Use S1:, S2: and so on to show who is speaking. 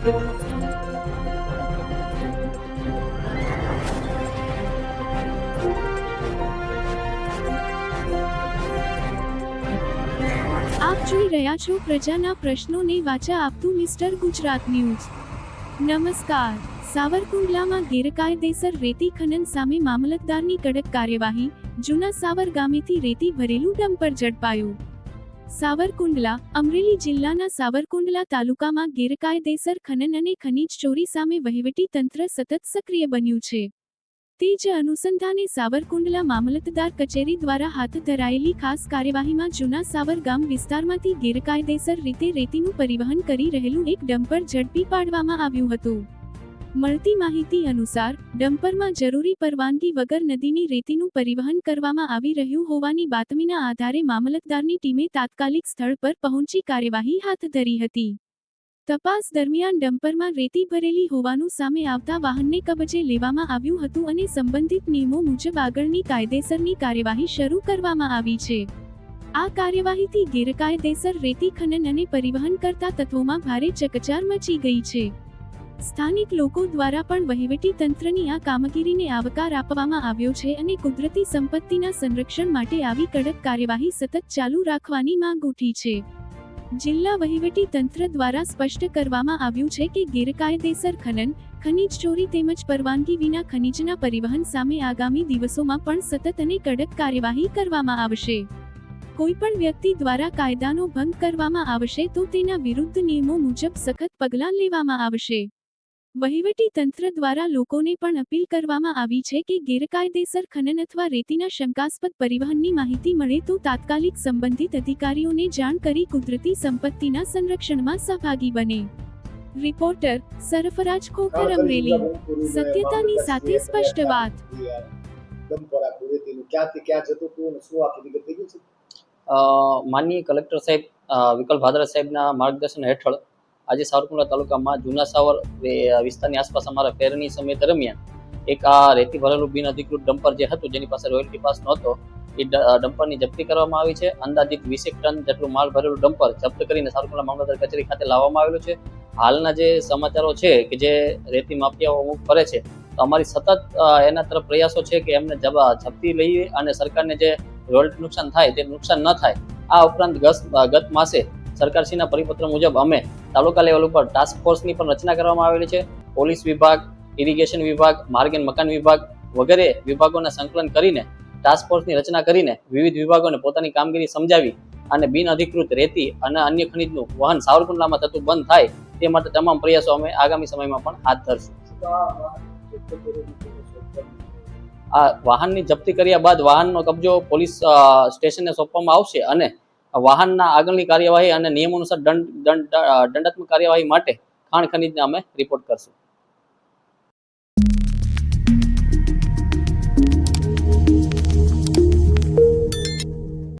S1: આપ જોઈ રહ્યા છો પ્રજાના પ્રશ્નોને વાચા આપતું મિસ્ટર ગુજરાત ન્યૂઝ। નમસ્કાર। સાવરકુંડલામાં ગેરકાયદેસર રેતી ખનન સામે મામલતદારની કડક કાર્યવાહી। જૂના સાવર ગામેથી રેતી ભરેલું ડમ્પર ઝડપાયું। સાવરકુંડલા, અમરેલી જિલ્લાના સાવરકુંડલા તાલુકામાં ગેરકાયદેસર ખનન અને ખનીજ ચોરી સામે વહીવટી તંત્ર સતત સક્રિય બન્યું છે। તે જ અનુસંધાને સાવરકુંડલા મામલતદાર કચેરી દ્વારા હાથ ધરાયેલી ખાસ કાર્યવાહીમાં જૂના સાવર ગામ વિસ્તારમાંથી ગેરકાયદેસર રીતે રેતીનું પરિવહન કરી રહેલું એક ડમ્પર ઝડપી પાડવામાં આવ્યું હતું। મળતી માહિતી અનુસાર ડમ્પરમાં જરૂરી પરવાનગી વગર નદીની રેતીનું પરિવહન કરવામાં આવી રહ્યું હોવાની બાતમીના આધારે મામલતદારની ટીમે તાત્કાલિક સ્થળ પર પહોંચી કાર્યવાહી હાથ ધરી હતી। તપાસ દરમિયાન ડમ્પરમાં રેતી ભરેલી હોવાનું સામે આવતા વાહનને કબજે લેવામાં આવ્યું હતું અને સંબંધિત નિયમો મુજબ આગળની કાયદેસરની કાર્યવાહી શરૂ કરવામાં આવી છે। આ કાર્યવાહીથી ગેરકાયદેસર રેતી ખનન અને પરિવહન કરતા તત્વોમાં ભારે ચકચાર મચી ગઈ છે। સ્થાનિક લોકો દ્વારા પણ વહીવટી તંત્રની આ કામગીરીને આવકાર આપવામાં આવ્યો છે અને કુદરતી સંપત્તિના સંરક્ષણ માટે આવી કડક કાર્યવાહી સતત ચાલુ રાખવાની માંગ ઉઠી છે। જિલ્લા વહીવટી તંત્ર દ્વારા સ્પષ્ટ કરવામાં આવ્યું છે કે ગેરકાયદેસર ખનન, ખનીજ ચોરી તેમજ પરવાનગી વિના ખનીજના પરિવહન સામે આગામી દિવસોમાં પણ સતત અને કડક કાર્યવાહી કરવામાં આવશે। કોઈપણ વ્યક્તિ દ્વારા કાયદાનો ભંગ કરવામાં આવશે તો તેના વિરુદ્ધ નિયમો મુજબ સખત પગલાં લેવામાં આવશે। વહીવટી તંત્ર દ્વારા લોકોને પણ અપીલ કરવામાં આવી છે કે ગેરકાયદેસર ખનન અથવા રેતીના શંકાસ્પદ પરિવહનની માહિતી મળે તો તાત્કાલિક સંબંધિત અધિકારીઓને જાણ કરી કુદરતી સંપત્તિના સંરક્ષણમાં સહભાગી બને। રિપોર્ટર સરફરાજ ખોખર, અમરેલી। સત્યતાની સાથે સ્પષ્ટ વાત।
S2: માનનીય કલેક્ટર સાહેબ વિકલ ભાદરા સાહેબના માર્ગદર્શન હેઠળ આજે સાવરકુંડલા તાલુકામાં જૂના સાવર વિસ્તારની આસપાસ અમારા ફેરની સમય દરમિયાન એક આ રેતી ભરેલું બિન અધિકૃત ડમ્પર જે હતું, જેની પાસે રોયલ્ટી પાસ નહોતો, એ ડમ્પરની જપ્તી કરવામાં આવી છે। અંદાજિત 20 ટન જેટલું માલ ભરેલું ડમ્પર જપ્ત કરીને સાવરકુંડલા મામલતદાર કચેરી ખાતે લાવવામાં આવેલું છે। હાલના જે સમાચારો છે કે જે રેતી માફિયાઓ અમુક કરે છે, તો અમારી સતત એના તરફ પ્રયાસો છે કે એમને જપ્તી લઈએ અને સરકારને જે રોયલ્ટી નુકસાન થાય તે નુકસાન ન થાય। આ ઉપરાંત ગત માસે સરકારશ્રીના પરિપત્ર મુજબ અમે તાલુકા લેવલ ઉપર ટાસ્ક ફોર્સની પણ રચના કરવામાં આવેલી છે। પોલીસ વિભાગ, ઇરિગેશન વિભાગ, માર્ગ અને મકાન વિભાગ વગેરે વિભાગોને સંકલન કરીને ટાસ્ક ફોર્સની રચના કરીને વિવિધ વિભાગોને પોતાની કામગીરી સમજાવી અને બિન અધિકૃત રેતી અને અન્ય ખનિજનું વહન સાવરકુંડલામાં થતું બંધ થાય તે માટે તમામ પ્રયાસો અમે આગામી સમયમાં પણ હાથ ધરશું। આ વાહનની જપ્તી કર્યા બાદ વાહનનો કબજો પોલીસ સ્ટેશનને સોંપવામાં આવશે અને વાહનના આગળની કાર્યવાહી અને નિયમો અનુસાર દંડાત્મક કાર્યવાહી માટે ખાણ ખનીજને અમે રિપોર્ટ કરશું।